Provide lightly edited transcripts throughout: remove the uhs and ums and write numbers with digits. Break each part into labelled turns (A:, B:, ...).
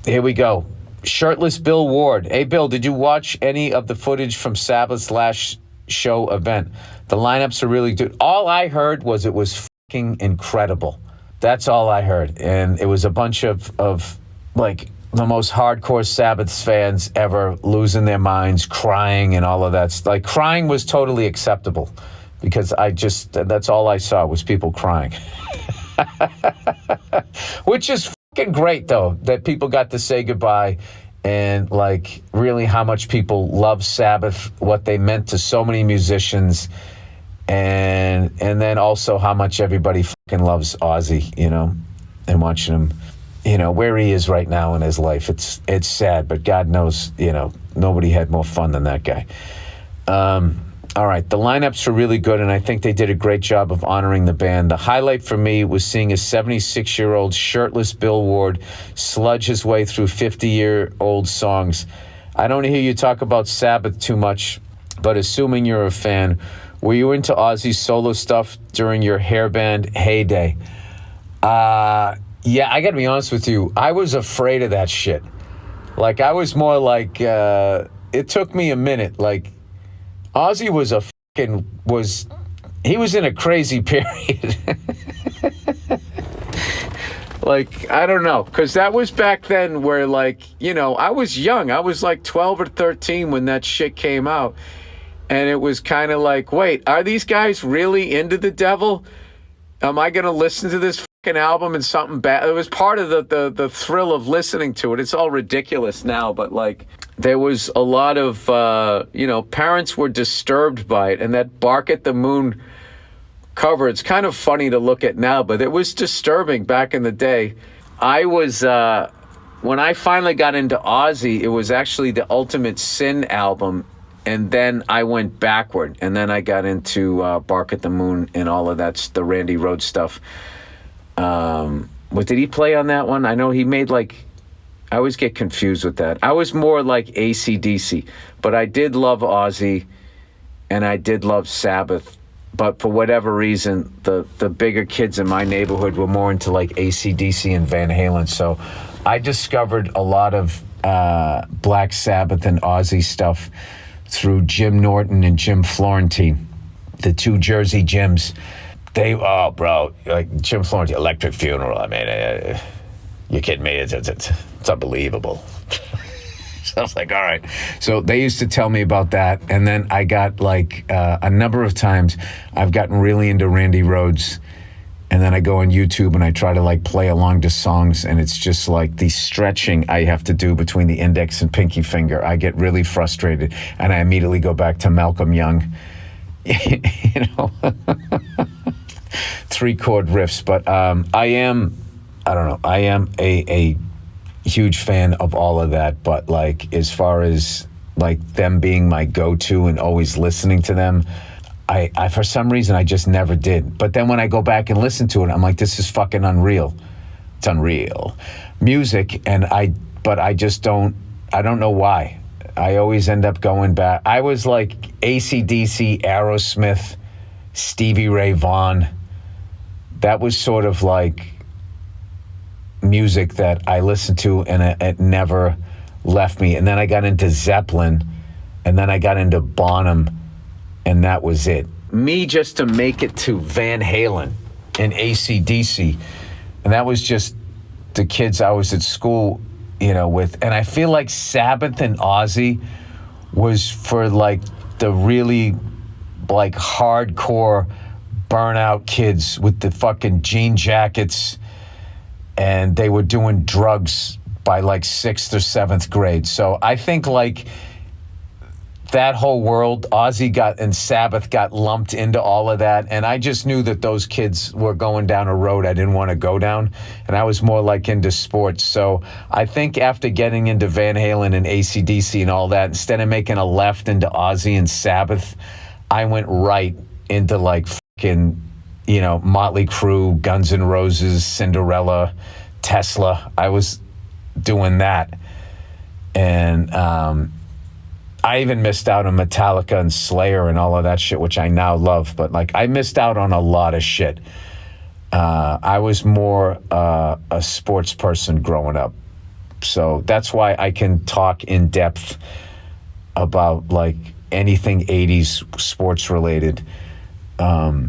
A: Here we go. Shirtless Bill Ward. Hey, Bill, did you watch any of the footage from Sabbath's last show event? The lineups are really good. All I heard was it was fucking incredible. That's all I heard. And it was a bunch of like the most hardcore Sabbath fans ever losing their minds, crying and all of that. Like crying was totally acceptable because that's all I saw was people crying. Which is fucking great though, that people got to say goodbye and like really how much people love Sabbath, what they meant to so many musicians, and then also how much everybody fucking loves Ozzy, and watching him, where he is right now in his life. It's sad, but God knows, nobody had more fun than that guy. All right, the lineups were really good, and I think they did a great job of honoring the band. The highlight for me was seeing a 76-year-old shirtless Bill Ward sludge his way through 50-year-old songs. I don't hear you talk about Sabbath too much, but assuming you're a fan, were you into Ozzy's solo stuff during your hair band heyday? Yeah, I got to be honest with you. I was afraid of that shit. Like, I was more like, it took me a minute, like, Ozzy he was in a crazy period. Like, I don't know, because that was back then where, like, I was young. I was like 12 or 13 when that shit came out. And it was kind of like, wait, are these guys really into the devil? Am I going to listen to this fucking album and something bad? It was part of the thrill of listening to it. It's all ridiculous now, but like, there was a lot of, parents were disturbed by it. And that Bark at the Moon cover, it's kind of funny to look at now, but it was disturbing back in the day. I was, when I finally got into Ozzy, it was actually the Ultimate Sin album. And then I went backward. And then I got into Bark at the Moon and all of that's the Randy Rhoads stuff. What did he play on that one? I know he made I always get confused with that. I was more like AC/DC, but I did love Ozzy and I did love Sabbath. But for whatever reason, the bigger kids in my neighborhood were more into like AC/DC and Van Halen. So I discovered a lot of Black Sabbath and Ozzy stuff through Jim Norton and Jim Florentine, the two Jersey Jims. Like Jim Florentine, Electric Funeral. I mean, you're kidding me? It's unbelievable. So I was like, all right. So they used to tell me about that. And then I got a number of times I've gotten really into Randy Rhoads. And then I go on YouTube and I try to play along to songs. And it's just like the stretching I have to do between the index and pinky finger. I get really frustrated. And I immediately go back to Malcolm Young. 3-chord riffs. But I am a huge fan of all of that, but as far as them being my go-to and always listening to them, I for some reason I just never did. But then when I go back and listen to it, I'm like, this is fucking unreal. It's unreal music, I don't know why. I always end up going back. I was like AC/DC, Aerosmith, Stevie Ray Vaughan. That was sort of like music that I listened to and it never left me. And then I got into Zeppelin, and then I got into Bonham, and that was it. Me just to make it to Van Halen and AC/DC, and that was just the kids I was at school, with. And I feel like Sabbath and Ozzy was for the really hardcore burnout kids with the fucking jean jackets, and they were doing drugs by 6th or 7th grade. So I think that whole world, Ozzy and Sabbath got lumped into all of that. And I just knew that those kids were going down a road I didn't want to go down. And I was more into sports. So I think after getting into Van Halen and AC/DC and all that, instead of making a left into Ozzy and Sabbath, I went right into fucking, Motley Crue, Guns N' Roses, Cinderella, Tesla. I was doing that. And I even missed out on Metallica and Slayer and all of that shit, which I now love. But I missed out on a lot of shit. I was more a sports person growing up. So that's why I can talk in depth about like anything 80s sports related, because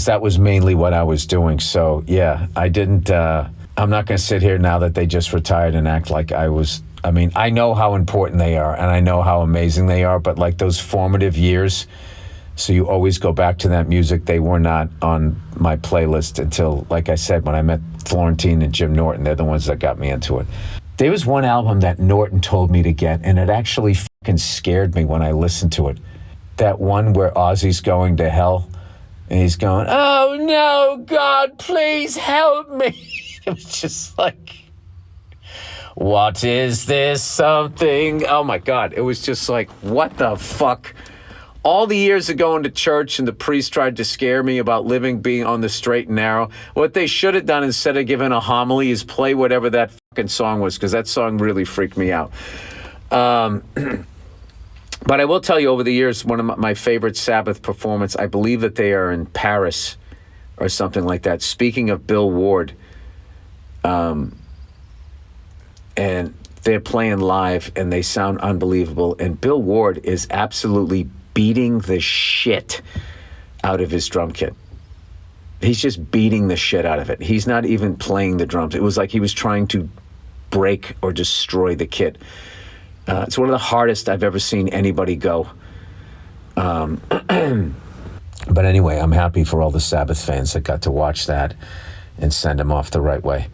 A: that was mainly what I was doing. So yeah, I didn't, I'm not going to sit here now that they just retired and act like I was. I mean, I know how important they are and I know how amazing they are, but like those formative years, so you always go back to that music. They were not on my playlist until, like I said, when I met Florentine and Jim Norton. They're the ones that got me into it. There was one album that Norton told me to get, and it actually fucking scared me when I listened to it. That one where Ozzy's going to hell, and he's going, "Oh no, God, please help me." It was just like, what is this something? Oh my God. It was just like, what the fuck? All the years of going to church and the priest tried to scare me about being on the straight and narrow. What they should have done instead of giving a homily is play whatever that fucking song was, because that song really freaked me out. But I will tell you, over the years, one of my favorite Sabbath performance, I believe that they are in Paris or something like that. Speaking of Bill Ward, and they're playing live and they sound unbelievable. And Bill Ward is absolutely beating the shit out of his drum kit. He's just beating the shit out of it. He's not even playing the drums. It was like he was trying to break or destroy the kit. It's one of the hardest I've ever seen anybody go. But anyway, I'm happy for all the Sabbath fans that got to watch that and send them off the right way.